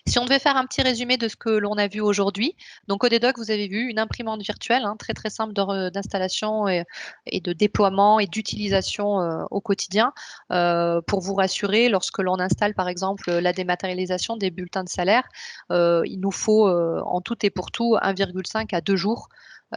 Si on devait faire un petit résumé de ce que l'on a vu aujourd'hui, donc Odedoc, vous avez vu une imprimante virtuelle, hein, très très simple d'installation et de déploiement et d'utilisation au quotidien. Pour vous rassurer, lorsque l'on installe par exemple la dématérialisation des bulletins de salaire, il nous faut en tout et pour tout 1,5 à 2 jours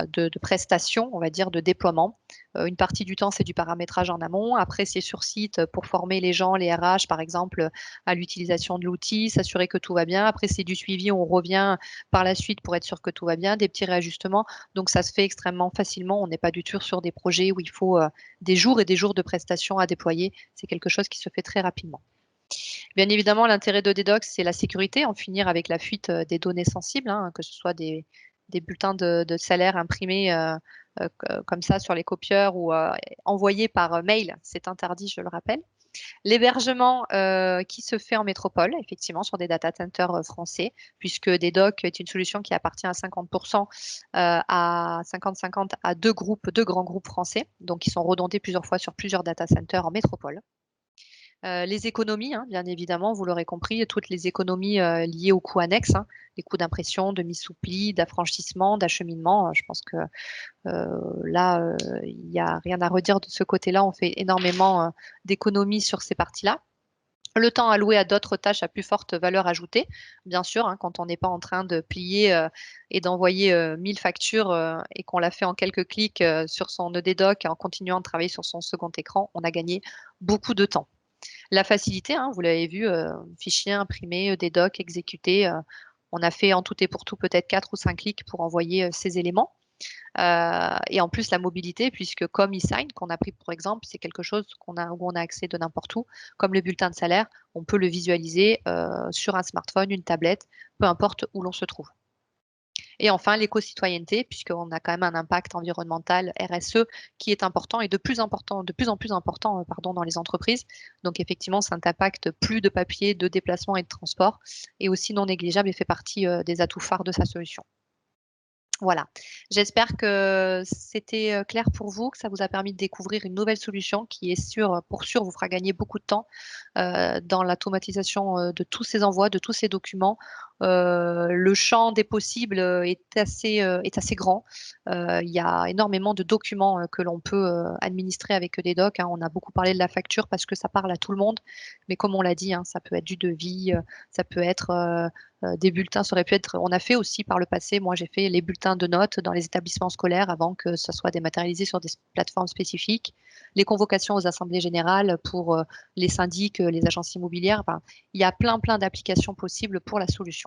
de prestations, on va dire, de déploiement. Une partie du temps, c'est du paramétrage en amont. Après, c'est sur site pour former les gens, les RH, par exemple, à l'utilisation de l'outil, s'assurer que tout va bien. Après, c'est du suivi, on revient par la suite pour être sûr que tout va bien, des petits réajustements. Donc, ça se fait extrêmement facilement. On n'est pas du tout sur des projets où il faut des jours et des jours de prestations à déployer. C'est quelque chose qui se fait très rapidement. Bien évidemment, l'intérêt de Dedox, c'est la sécurité, en finir avec la fuite des données sensibles, hein, que ce soit des bulletins de salaire imprimés comme ça sur les copieurs ou envoyés par mail. C'est interdit, je le rappelle. L'hébergement qui se fait en métropole, effectivement, sur des data centers français, puisque Dedoc est une solution qui appartient à 50% à 50-50 à deux grands groupes français, donc qui sont redondés plusieurs fois sur plusieurs data centers en métropole. Les économies, hein, bien évidemment, vous l'aurez compris, toutes les économies liées aux coûts annexes, hein, les coûts d'impression, de mise sous pli, d'affranchissement, d'acheminement. Je pense que là, il n'y a rien à redire de ce côté-là. On fait énormément d'économies sur ces parties-là. Le temps alloué à d'autres tâches à plus forte valeur ajoutée, bien sûr, hein, quand on n'est pas en train de plier et d'envoyer 1000 factures et qu'on l'a fait en quelques clics sur son EDDoc en continuant de travailler sur son second écran, on a gagné beaucoup de temps. La facilité, hein, vous l'avez vu, fichier imprimé, des docs exécutés. On a fait en tout et pour tout peut-être 4 ou 5 clics pour envoyer ces éléments. Et en plus, la mobilité, puisque comme eSign, qu'on a pris pour exemple, c'est quelque chose où on a accès de n'importe où. Comme le bulletin de salaire, on peut le visualiser sur un smartphone, une tablette, peu importe où l'on se trouve. Et enfin, l'éco-citoyenneté, puisqu'on a quand même un impact environnemental RSE qui est important et de plus en plus important, pardon, dans les entreprises. Donc effectivement, ça impacte plus de papier, de déplacement et de transport, et aussi non négligeable et fait partie des atouts phares de sa solution. Voilà, j'espère que c'était clair pour vous, que ça vous a permis de découvrir une nouvelle solution qui est sûre, pour sûr, vous fera gagner beaucoup de temps dans l'automatisation de tous ces envois, de tous ces documents. Le champ des possibles est assez grand. Il y a énormément de documents que l'on peut administrer avec des docs, hein. On a beaucoup parlé de la facture parce que ça parle à tout le monde, mais comme on l'a dit, hein, ça peut être du devis, ça peut être des bulletins, ça aurait pu être. On a fait aussi par le passé, moi j'ai fait les bulletins de notes dans les établissements scolaires avant que ça soit dématérialisé sur des plateformes spécifiques, les convocations aux assemblées générales pour les syndics, les agences immobilières. Enfin, il y a plein d'applications possibles pour la solution.